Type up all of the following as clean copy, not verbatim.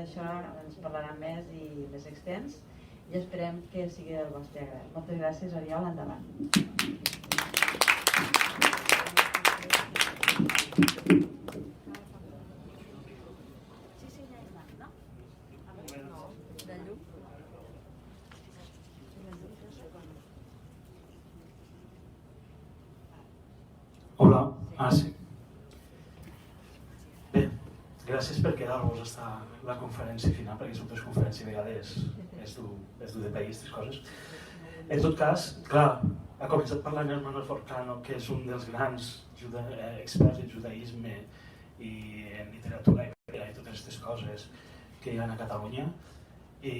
Això ens parlarà més i més extens i esperem que sigui del vostre agrat. Moltes gràcies, Oriol, endavant. Hola, sí. Bé, gràcies per quedar-vos hasta la conferència final, perquè són tres conferències i a vegades és dur de país, tres coses. En tot cas, clar, ha començat parlant el Manuel Forcano, que és un dels grans experts en judaïsme i en literatura i totes aquestes coses que hi ha a Catalunya, i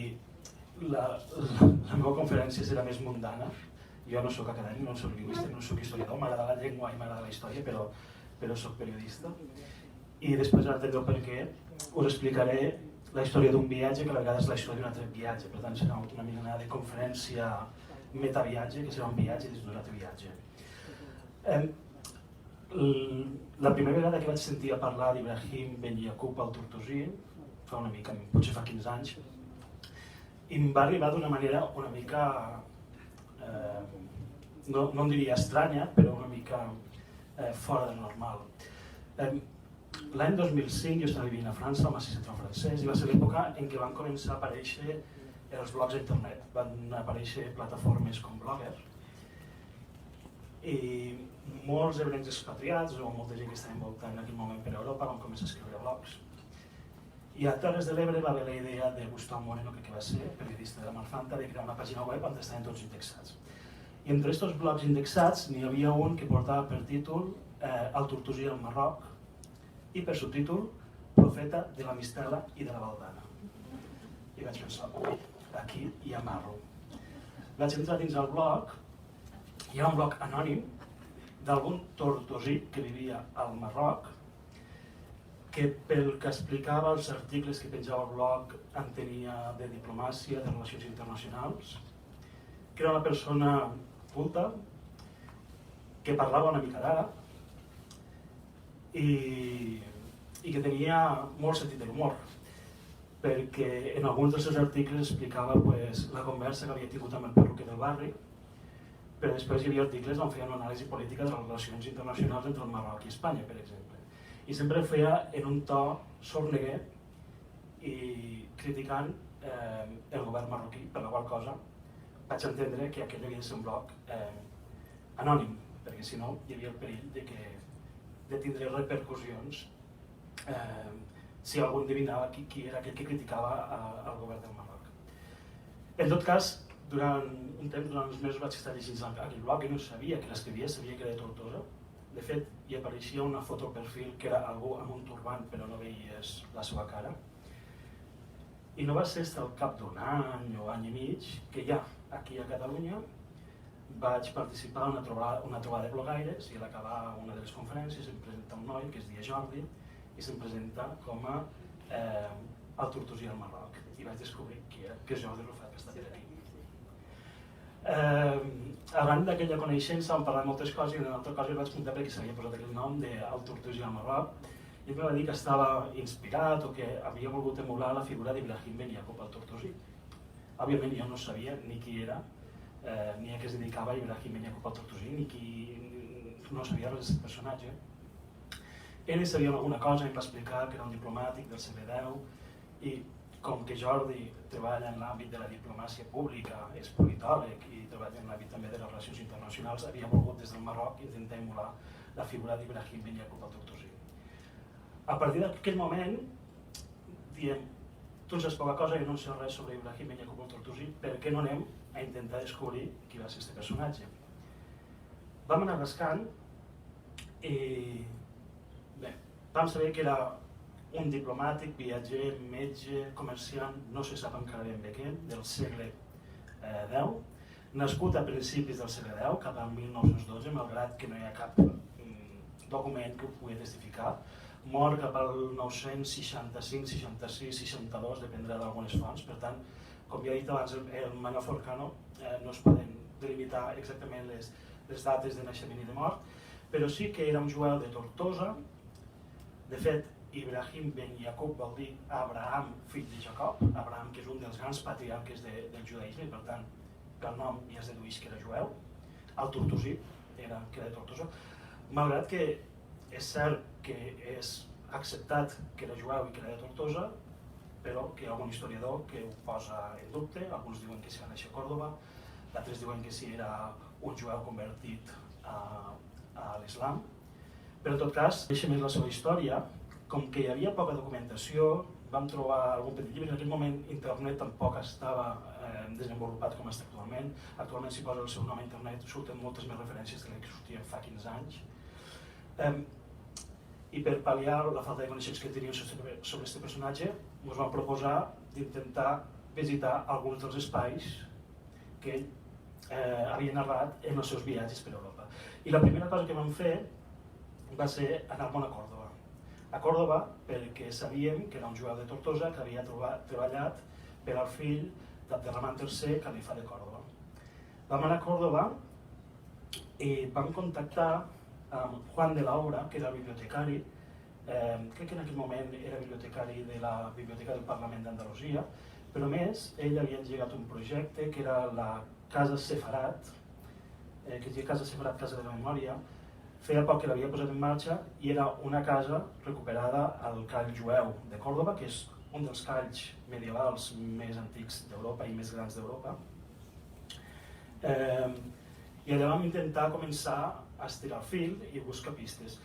la meva conferència serà més mundana. Jo no soc acadèmic, no soc lingüista, no soc historiador, m'agrada la llengua i m'agrada la història, però soc periodista. I després entendreu per què us explicaré la història d'un viatge que a vegades és la història d'un altre viatge. Per tant, serà una mena de conferència metaviatge, que serà un viatge dins d'un altre viatge. La primera vegada que vaig sentir a parlar d'Ibrahim Ben Yaqub al Tortosí, fa una mica, potser fa 15 anys, i em va arribar d'una manera una mica, no em diria estranya, però una mica fora de normal. L'any 2005 jo estava vivint a França, al Massís Central francès, i va ser l'època en què van començar a aparèixer els blogs a internet. Van aparèixer plataformes com Blogger, i molts ebrencs expatriats o molta gent que estava envolta en aquell moment per Europa van començar a escriure blogs. I a Terres de l'Ebre va haver la idea de Gustau Moreno, que va ser periodista de la Marfanta, de crear una pàgina web on estaven tots indexats. I entre aquests blogs indexats n'hi havia un que portava per títol El Tortosí al Marroc i per subtítol Profeta de la Mistela i de la Valdana. I vaig pensar, aquí hi ha marro. Vaig entrar dins el blog, hi ha un blog anònim d'algun tortosí que vivia al Marroc, que pel que explicava els articles que penjava al blog entenia de diplomàcia, de relacions internacionals, que era una persona culta, que parlava una mica d'àrab i que tenia molt sentit de l'humor, perquè en alguns dels seus articles explicava la conversa que havia tingut amb el perruquer del barri, però després hi havia articles on feien una anàlisi política de les relacions internacionals entre el Marroc i Espanya, per exemple. I sempre ho feia en un to sorneguer i criticant el govern marroquí, per la qual cosa vaig entendre que aquell havia de ser un blog anònim, perquè si no hi havia el perill de tindre repercussions si algú endevinava qui era aquell que criticava el govern del Marroc. En tot cas, durant un temps, durant uns mesos vaig estar llegint aquell blog i no sabia que l'escrivia, sabia que era de Tortosa. De fet, hi apareixia una foto al perfil que era algú amb un turbant, però no veies la seva cara. I no va ser fins al cap d'un any o any i mig que ja, aquí a Catalunya, vaig participar en una trobada de blogaires i a l'acabar una de les conferències em presenta un noi que es deia Jordi i se'm presenta com a el Tortosí al Marroc. I vaig descobrir que és Jordi Rufat, que està per aquí. Abans d'aquella coneixença vam parlar de moltes coses i en una altra cosa vaig preguntar per què s'havia posat aquell nom d'El Tortosí al Marroc i em va dir que estava inspirat o que havia volgut emular la figura d'Ibrahim Ben Yaqub al Tortosí. Òbviament jo no sabia ni qui era, ni a què es dedicava Ibrahim Ben Yaqub al Tortosí, no sabia res del personatge. Ell sabia alguna cosa, em va explicar que era un diplomàtic del segle X i com que Jordi treballa en l'àmbit de la diplomàcia pública, és politòleg i treballa en l'àmbit també de les relacions internacionals, havia volgut des del Marroc intentar emular la figura d'Ibrahim Ben Yaqub al Tortosí. A partir d'aquell moment, diem, tu en saps poca cosa, jo no en sé res sobre Ibrahim Ben Yaqub al Tortosí, per què no anem a intentar descobrir qui va ser aquest personatge? Vam anar rascant i bé, vam saber que era un diplomàtic, viatger, metge, comerciant, no se sap encara ben bé què, del segle X, nascut a principis del segle X, cap al 1912, malgrat que no hi ha cap document que ho pugui testificar, mort cap al 965, 66, 62, dependrà d'algunes fonts. Per tant, com ja he dit abans, el Manuel Forcano no es poden delimitar exactament les dates de naixement i de mort, però sí que era un jueu de Tortosa. De fet, Ibrahim ben Jacob vol dir Abraham, fill de Jacob, Abraham que és un dels grans patriarques del judaïsme, i per tant pel nom ja es dedueix que era jueu. El Tortosí era que era de Tortosa, malgrat que és cert que és acceptat que era jueu i que era de Tortosa, però que hi ha algun historiador que ho posa en dubte. Alguns diuen que si va néixer a Còrdova, d'altres diuen que si era un jueu convertit a l'islam. Però en tot cas, deixa més la seva història. Com que hi havia poca documentació, vam trobar algun petit llibre. En aquell moment internet tampoc estava desenvolupat com està actualment. Actualment, si posa el seu nom a internet, surten moltes més referències que sortien fa 15 anys. I per pal·liar la falta de coneixements que teníem sobre aquest personatge, ens vam proposar d'intentar visitar alguns dels espais que ell havia narrat en els seus viatges per Europa. I la primera cosa que vam fer va ser anar a Còrdova. A Còrdova perquè sabíem que era un jueu de Tortosa que havia treballat per al fill d'Abderramán III, califa de Còrdova. Vam anar a Còrdova i vam contactar amb Juan de la Obra, que era el bibliotecari, crec que en aquell moment era bibliotecari de la Biblioteca del Parlament d'Andalusia, però a més ell havia engegat un projecte que era la Casa Sefarat, que es deia Casa Sefarat, Casa de la Memòria. Feia poc que l'havia posat en marxa i era una casa recuperada al call jueu de Còrdova, que és un dels calls medievals més antics d'Europa i més grans d'Europa. I allà vam intentar començar a estirar el fil i buscar pistes.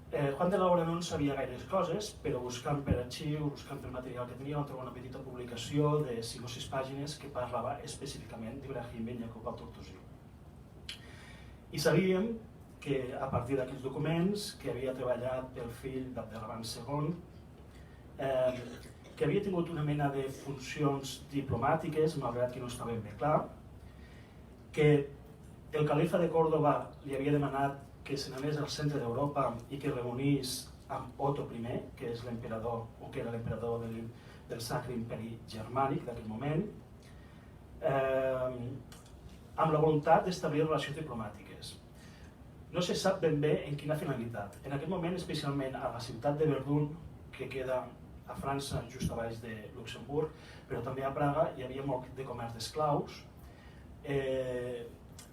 Juan de la Obra no en sabia gaires coses, però buscant per arxiu, buscant per material que tenia, vam trobar una petita publicació de 5 o 6 pàgines que parlava específicament d'Ibrahim ben Jacob al Tortosí. I sabíem que a partir d'aquests documents, que havia treballat pel fill d'Abderramán II, que havia tingut una mena de funcions diplomàtiques, malgrat que no estava ben clar, que el califa de Còrdova li havia demanat que se n'anés al centre d'Europa i que reunís amb Otto I, que és l'emperador, o que era l'emperador del Sacre Imperi Germànic d'aquell moment, amb la voluntat d'establir relacions diplomàtiques. No se sap ben bé en quina finalitat. En aquest moment, especialment a la ciutat de Verdun, que queda a França, just a baix de Luxemburg, però també a Praga hi havia molt de comerç d'esclaus.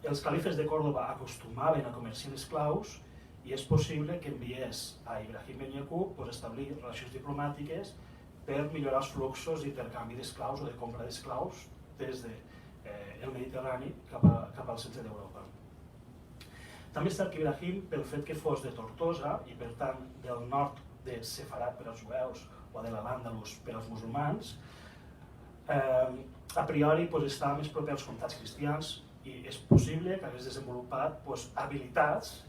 Els califes de Còrdova acostumaven a comerciar esclaus i és possible que enviés a Ibrahim ben Jacob per establir relacions diplomàtiques per millorar els fluxos d'intercanvi d'esclaus o de compra d'esclaus des del Mediterrani cap al centre d'Europa. També és cert que Ibrahim, pel fet que fos de Tortosa i per tant del nord de Sefarat per als jueus o de l'Al-Àndalus per als musulmans, a priori estava més proper als comtats cristians i és possible que hagués desenvolupat habilitats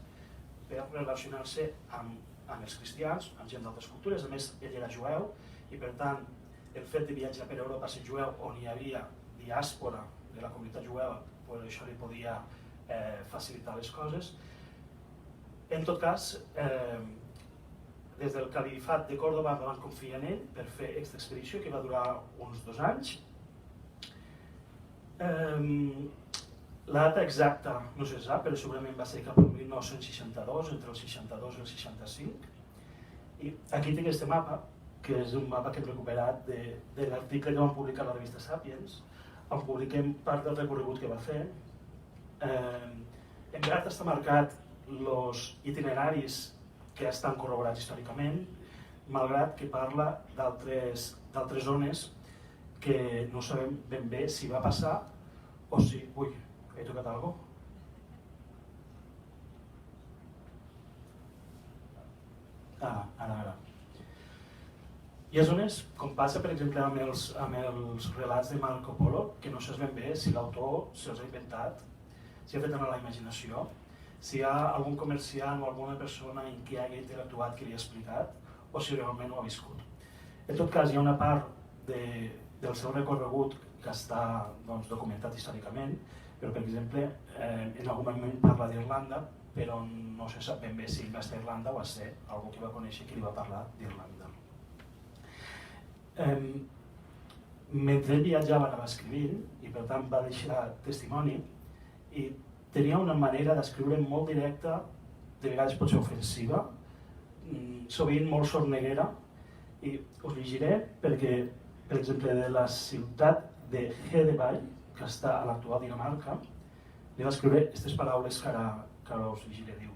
per relacionar-se amb els cristians, amb gent d'altres cultures. A més, ell era jueu i per tant el fet de viatjar per Europa sent jueu on hi havia diàspora de la comunitat jueva, això li podia facilitar les coses. En tot cas, des del califat de Còrdova van confiar en ell per fer aquesta expedició que va durar uns 2 anys. La data exacta no se sap, però segurament va ser cap al 1962, entre el 62 i el 65. I aquí tinc aquest mapa, que és un mapa que hem recuperat de l'article que vam publicar a la revista Sapiens, on publiquem part del recorregut que va fer. En verd està marcat els itineraris que estan corroborats històricament, malgrat que parla d'altres zones que no sabem ben bé si va passar o si... Ui, he tocat alguna cosa? Ara. Hi ha zones, com passa per exemple amb els relats de Marco Polo, que no saps ben bé si l'autor se'ls ha inventat, si ha fet anar a la imaginació, si hi ha algun comerciant o alguna persona en qui hagi interactuat que li ha explicat o si realment ho ha viscut. En tot cas, hi ha una part del seu recorregut que està documentat històricament, però per exemple, en algun moment parla d'Irlanda, però no se sap ben bé si va ser Irlanda o va ser algú que va conèixer que li va parlar d'Irlanda. Mentre ell viatjava anava escrivint i per tant va deixar testimoni i tenia una manera d'escriure molt directa, de vegades pot ser ofensiva, sovint molt sorneguera I us llegiré perquè, per exemple, de la ciutat de Hedeby, que està a l'actual Dinamarca, li va escriure aquestes paraules que ara us llegiré. Diu: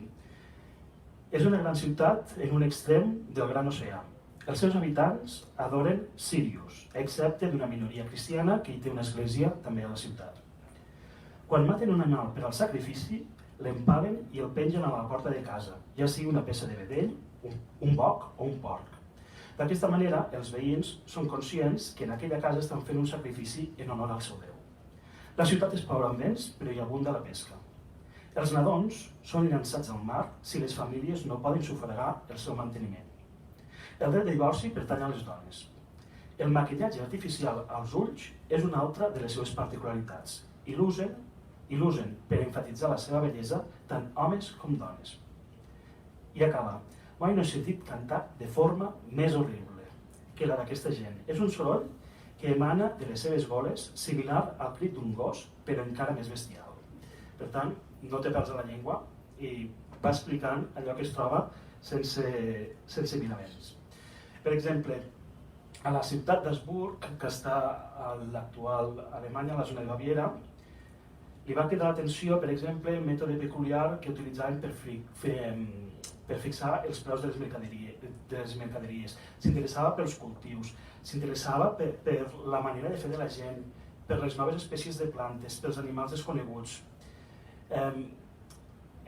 és una gran ciutat en un extrem del gran oceà. Els seus habitants adoren Sirius, excepte d'una minoria cristiana que hi té una església també a la ciutat. Quan maten un animal per al sacrifici, l'empalen i el pengen a la porta de casa, ja sigui una peça de vedell, un boc o un porc. D'aquesta manera, els veïns són conscients que en aquella casa estan fent un sacrifici en honor al seu Déu. La ciutat és pobra amb béns, però hi abunda la pesca. Els nadons són llançats al mar si les famílies no poden sufragar el seu manteniment. El dret de divorci pertany a les dones. El maquillatge artificial als ulls és una altra de les seves particularitats i l'usen per enfatitzar la seva bellesa tant homes com dones. I acaba: mai no he sentit cantar de forma més horrible que la d'aquesta gent. És un soroll que emana de les seves goles, similar al crit d'un gos, però encara més bestial. Per tant, no té pèls a la llengua i va explicant allò que es troba sense miraments. Per exemple, a la ciutat d'Habsburg, que està a l'actual Alemanya, a la zona de Baviera, li va cridar l'atenció, per exemple, un mètode peculiar que utilitzaven per fixar els preus de les mercaderies. S'interessava pels cultius, s'interessava per la manera de fer de la gent, per les noves espècies de plantes, pels animals desconeguts.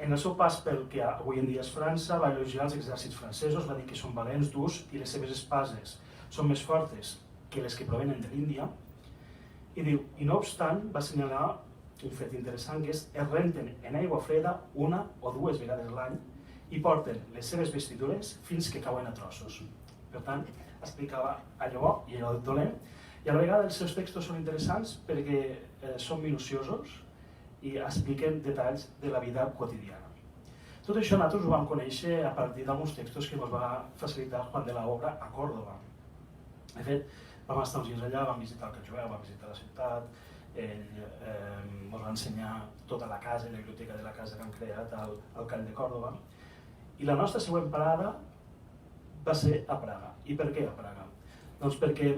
En el seu pas pel que avui en dia és França, va elogiar els exèrcits francesos, va dir que són valents, durs i les seves espases són més fortes que les que provenen de l'Índia. I diu, i no obstant, va assenyalar un fet interessant, que és es renten en aigua freda una o dues vegades l'any i porten les seves vestidures fins que cauen a trossos. Per tant, explicava allò bo i allò dolent, i a la vegada els seus textos són interessants perquè són minuciosos i expliquen detalls de la vida quotidiana. Tot això nosaltres ho vam conèixer a partir d'alguns textos que ens va facilitar Juan de la Obra a Còrdova. De fet, vam estar uns dies allà, vam visitar el Catxueu, vam visitar la ciutat, ell ens va ensenyar tota la casa i la biblioteca de la casa que han creat al Call de Còrdova. I la nostra següent parada va ser a Praga. I per què a Praga? Doncs perquè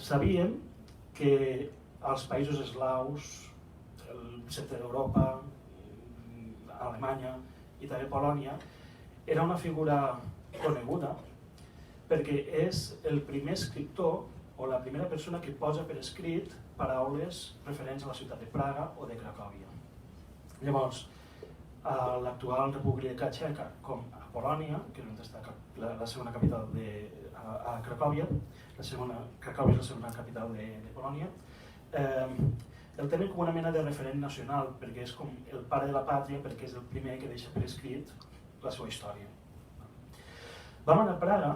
sabíem que als països eslaus, el centre d'Europa, Alemanya i també Polònia, era una figura coneguda perquè és el primer escriptor o la primera persona que posa per escrit paraules referents a la ciutat de Praga o de Cracòvia. Llavors, a l'actual República Txeca com a Polònia, que és on està la segona capital a Cracòvia, Cracòvia és la segona capital de Polònia, el tenen com una mena de referent nacional, perquè és com el pare de la pàtria, perquè és el primer que deixa per escrit la seva història. Vam anar a Praga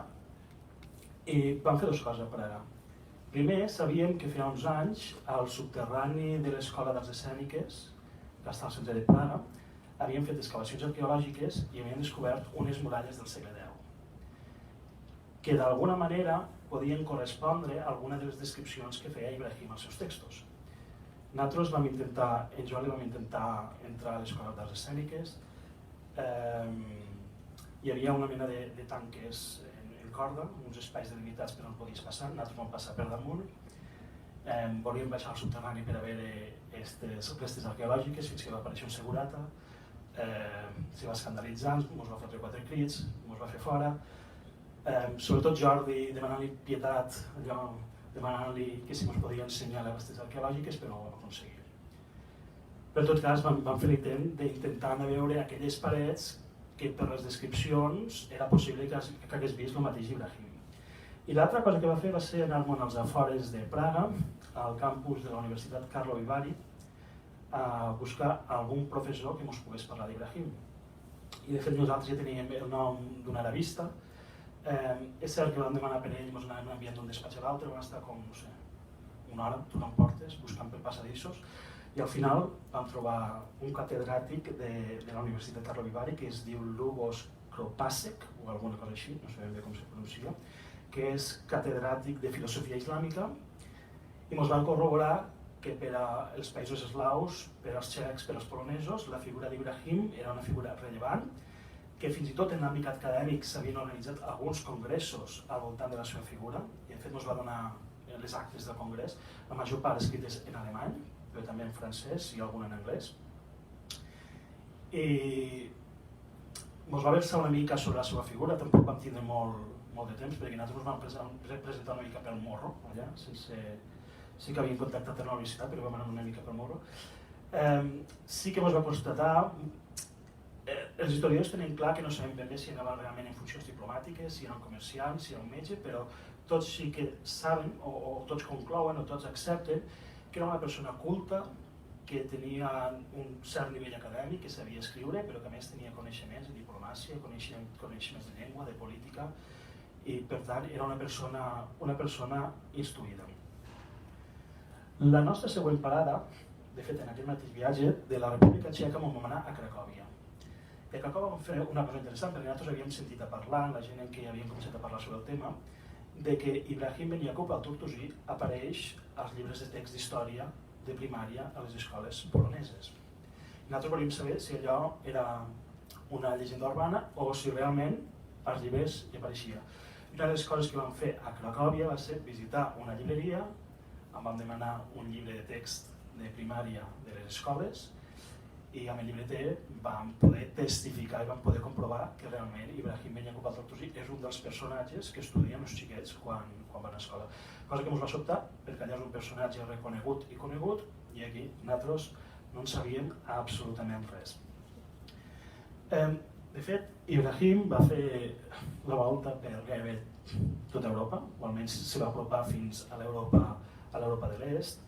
i vam fer dues coses a Praga. Primer, sabíem que feia uns anys, al subterrani de l'Escola d'Arts Escèniques, que està al centre de Praga, havien fet excavacions arqueològiques i havien descobert unes muralles del segle X, que d'alguna manera podien correspondre a alguna de les descripcions que feia Ibrahim als seus textos. Nosaltres vam intentar, en Joan vam intentar entrar a l'Escola d'Arts Escèniques, hi havia una mena de tanques en corda, uns espais delimitats per on podies passar, nosaltres vam passar per damunt, volíem baixar al subterrani per a veure aquestes restes arqueològiques fins que va aparèixer un segurata, s'hi va escandalitzar, ens va fotre 4 crits, ens va fer fora, sobretot Jordi demanant-li pietat, demanant-li que si ens podia ensenyar les restes arqueològiques, però no ho vam aconseguir. Però en tot cas vam fer l'intent d'intentar anar a veure aquelles parets que per les descripcions era possible que hagués vist el mateix Ibrahim. I l'altra cosa que va fer va ser anar-me'n als afores de Praga, al campus de la Universitat Karlovy Vary, a buscar algun professor que ens pogués parlar d'Ibrahim. I de fet nosaltres ja teníem el nom d'un arabista. És cert que vam demanar per ell, ens anàvem enviant d'un despatx a l'altre, vam estar com, no sé, una hora tocant portes, buscant per passadissos, i al final vam trobar un catedràtic de la Universitat Karlovy Vary que es diu Lubos Kropasek, o alguna cosa així, no sé ben bé com se pronuncia, que és catedràtic de filosofia islàmica, i ens van corroborar que per als països eslaus, per als txecs, per als polonesos, la figura d'Ibrahim era una figura rellevant, que fins i tot en l'àmbit acadèmic s'havien organitzat alguns congressos al voltant de la seva figura, i de fet ens va donar les actes del congrés, la major part escrites en alemany, però també en francès i algun en anglès. I ens va versar una mica sobre la seva figura, tampoc vam tindre molt de temps, perquè nosaltres ens vam presentar una mica pel morro, allà, sí que havíem contactat amb la universitat, però vam anar una mica pel morro. Sí que ens va constatar. Els historiadors tenen clar que no sabem ben bé si anava realment en funcions diplomàtiques, si era un comerciant, si era un metge, però tots sí que saben, o tots conclouen, o tots accepten que era una persona culta, que tenia un cert nivell acadèmic, que sabia escriure, però que a més tenia coneixements de diplomàcia, coneixements de llengua, de política, i per tant era una persona instruïda. La nostra següent parada, de fet en aquell mateix viatge, de la República Txeca vam anar a Cracòvia. I a Cracòvia vam fer una cosa interessant, perquè nosaltres havíem sentit a parlar, la gent en què havíem començat a parlar sobre el tema, de que Ibrahim Ben Yaqub al-Turtusi apareix als llibres de text d'història de primària a les escoles poloneses. Nosaltres volíem saber si allò era una llegenda urbana o si realment als llibres hi apareixia. Una de les coses que vam fer a Cracòvia va ser visitar una llibreria, em vam demanar un llibre de text de primària de les escoles, i amb el llibreter vam poder testificar i vam poder comprovar que realment Ibrahim Ben Yaqub al-Turtusi és un dels personatges que estudien els xiquets quan van a l'escola. Cosa que ens va sobtar, perquè allà és un personatge reconegut i conegut, i aquí nosaltres no en sabíem absolutament res. De fet, Ibrahim va fer la volta per gairebé tota Europa, o almenys se va apropar fins a l'Europa de l'Est.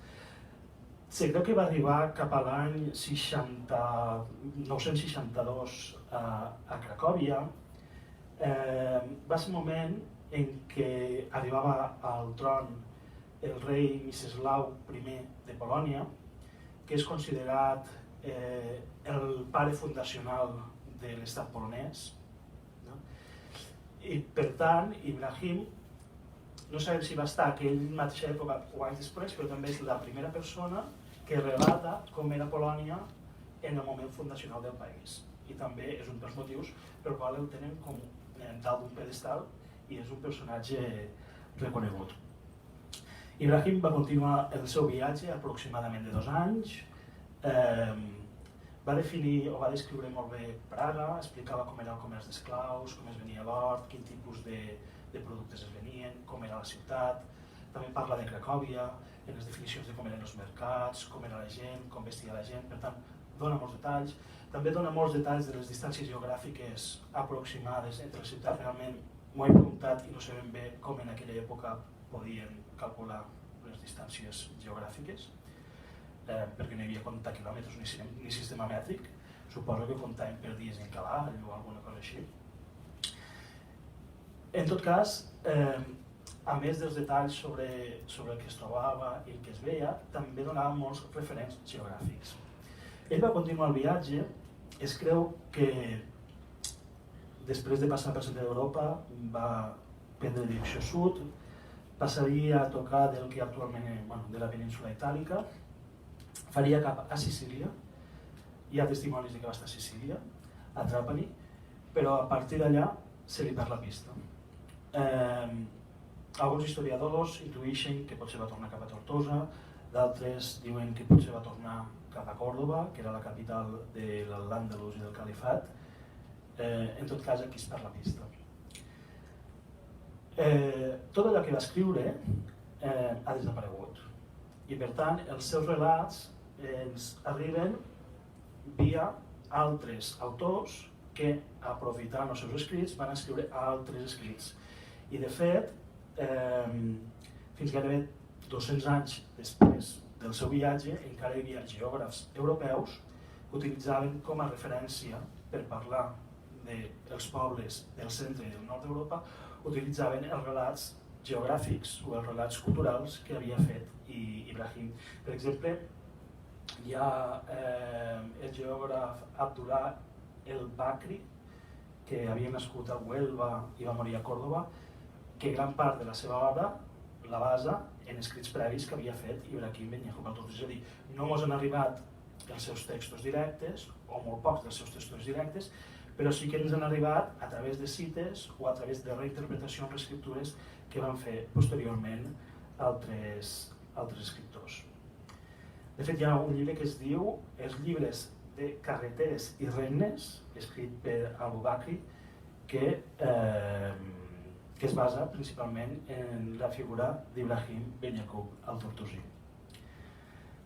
Se creu que va arribar cap a l'any 962 a Cracòvia. Va ser un moment en què arribava al tron el rei Mstislaw I de Polònia, que és considerat el pare fundacional de l'estat polonès. I per tant, Ibrahim, no sabem si va estar a aquella mateixa època o anys després, però també és la primera persona que relata com era Polònia en el moment fundacional del país. I també és un dels motius pel qual el tenen com dalt d'un pedestal i és un personatge reconegut. Ibrahim va continuar el seu viatge aproximadament de 2 anys, va definir o va descriure molt bé Praga, explicava com era el comerç d'esclaus, com es venia l'or, quin tipus de productes es venien, com era la ciutat. També parla de Cracòvia, en les definicions de com eren els mercats, com era la gent, com vestia la gent, per tant, dona molts detalls. També dona molts detalls de les distàncies geogràfiques aproximades entre les ciutats. Realment m'ho he preguntat i no sabem bé com en aquella època podien calcular les distàncies geogràfiques, perquè no hi havia comptar quilòmetres ni sistema mètric. Suposo que comptaven per dies en cavall o alguna cosa així. En tot cas, a més dels detalls sobre el que es trobava i el que es veia, també donava molts referents geogràfics. Ell va continuar el viatge, es creu que després de passar per centre d'Europa va prendre direcció sud, passaria a tocar del que actualment de la península itàlica, faria cap a Sicília, hi ha testimonis que va estar a Sicília, a Trapani, però a partir d'allà se li perd la pista. Alguns historiadors intuïxen que potser va tornar cap a Tortosa, d'altres diuen que potser va tornar cap a Còrdova, que era la capital de l'Al-Àndalus i del Califat. En tot cas, aquí es perd la pista. Tot allò que va escriure ha desaparegut i per tant els seus relats ens arriben via altres autors que, aprofitant els seus escrits, van escriure altres escrits. I de fet, fins gairebé 200 anys després del seu viatge, encara hi havia geògrafs europeus que utilitzaven com a referència per parlar dels pobles del centre i del nord d'Europa, utilitzaven els relats geogràfics o els relats culturals que havia fet Ibrahim. Per exemple, hi ha el geògraf Abdullah el-Bakri, que havia nascut a Huelva i va morir a Còrdova, que gran part de la seva obra la basa en escrits previs que havia fet Ibrahim Ben Yaqub al-Turtusi. És a dir, no ens han arribat els seus textos directes, o molt pocs dels seus textos directes, però sí que ens han arribat a través de cites o a través de reinterpretacions, reescriptures que van fer posteriorment altres escriptors. De fet, hi ha un llibre que es diu Els llibres de carreteres i regnes, escrit per Abu Bakri, que es basa principalment en la figura d'Ibrahim Ben Yaqub al-Tortosí.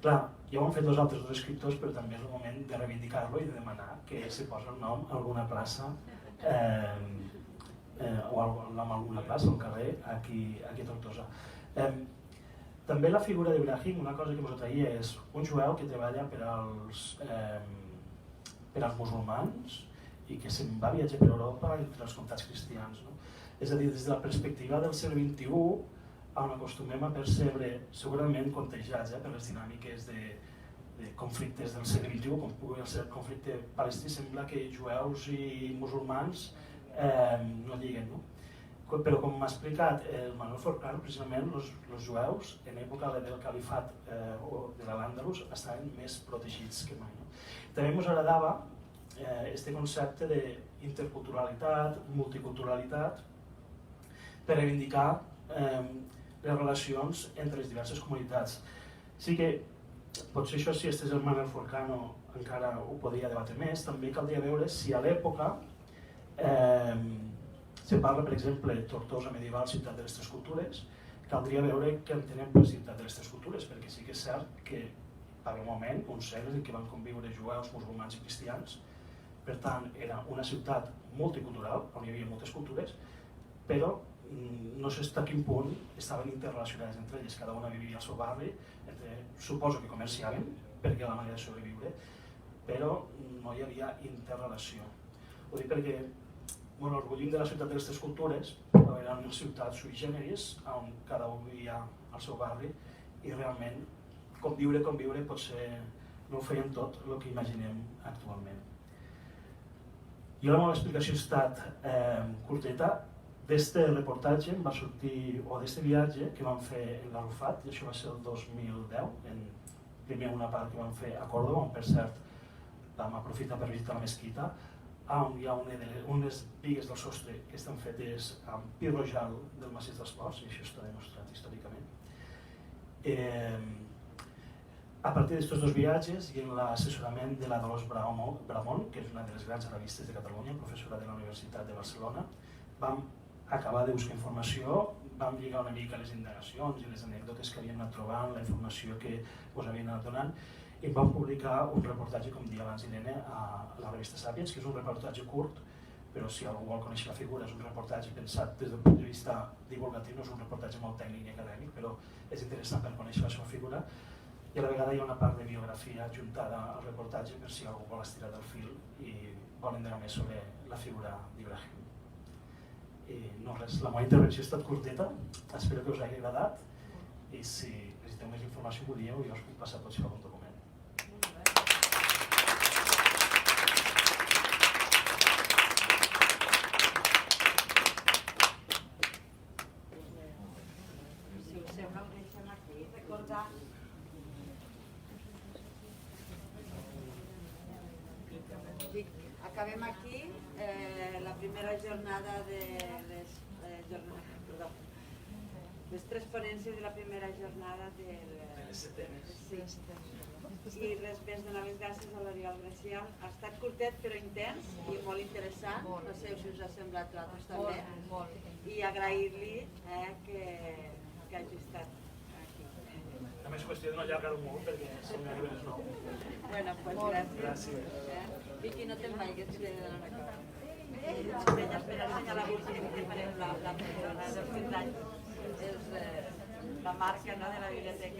Clar, ja ho han fet dos altres escriptors, però també és el moment de reivindicar-lo i de demanar que se posi el nom a alguna plaça o el nom a alguna plaça al carrer aquí a Tortosa. També la figura d'Ibrahim, una cosa que us atraïa, és un jueu que treballa per als musulmans i que se'n va viatjar per Europa entre els comtats cristians. És a dir, des de la perspectiva del segle XXI, on acostumem a percebre, segurament contejats per les dinàmiques de conflictes del segle XXI, com pugui ser el conflicte palestí, sembla que jueus i musulmans no lliguen. Però com m'ha explicat el Manuel Forcano, precisament els jueus en època del califat de l'Al-Àndalus estaven més protegits que mai. També ens agradava aquest concepte d'interculturalitat, multiculturalitat, per reivindicar les relacions entre les diverses comunitats. Sí que potser això, si estigués el Manuel Forcano, encara ho podria debatre més. També caldria veure si a l'època se parla, per exemple, Tortosa medieval, ciutat de les tres cultures. Caldria veure què entenem per ciutat de les tres cultures, perquè sí que és cert que va haver un moment, uns segles, en què van conviure jueus, musulmans i cristians. Per tant, era una ciutat multicultural, on hi havia moltes cultures, però no sé fins a quin punt estaven interrelacionades entre elles, cada una vivia al seu barri, suposo que comerciaven, perquè era la manera de sobreviure, però no hi havia interrelació. Ho dic perquè orgullim de la ciutat de les tres cultures, però eren unes ciutats sui generis, on cada un vivia al seu barri, i realment conviure potser no ho feien tot el que imaginem actualment. Jo la meva explicació ha estat curteta. D'este reportatge va sortir, o d'este viatge que vam fer en l'Arrufat, i això va ser el 2010, primer una part que vam fer a Còrdova, on per cert vam aprofitar per visitar la mesquita, on hi ha unes bigues del sostre que estan fetes amb pi rojal del massís dels Ports, i això està demostrat històricament. A partir d'aquests dos viatges i en l'assessorament de la Dolors Bramont, que és una de les grans arabistes de Catalunya, professora de la Universitat de Barcelona, vam acabar de buscar informació, vam lligar una mica les indagacions i les anècdotes que havíem anat trobant, la informació que us havien anat donant, i vam publicar un reportatge, com deia abans Irene, a la revista Sapiens, que és un reportatge curt, però si algú vol conèixer la figura és un reportatge pensat des del punt de vista divulgatiu, no és un reportatge molt tècnic i acadèmic, però és interessant per conèixer la seva figura, i a la vegada hi ha una part de biografia adjuntada al reportatge per si algú vol estirar del fil i vol indagar més sobre la figura d'Ibrahim. I no res, la meva intervenció ha estat curteta, espero que us hagi agradat i si necessiteu més informació m'ho dieu i jo us puc passar potser algun document. Si us sembla ho deixem aquí, recordar acabem aquí la primera jornada de les tres ponències de la primera jornada de les setmanes. I res més, donar les gràcies a l'Oriol Gracià. Ha estat curtet però intens i molt interessant, no sé si us ha semblat a tots també, i agrair-li que hagi estat aquí. També és qüestió de no allargar-ho molt perquè se m'arriben les 9. Bueno, doncs gràcies. Vicky, no te'n vagis, que t'he de donar una cosa. Per assenyalar l'últim que farem la persona dels 15 anys. És la marca de la biblioteca.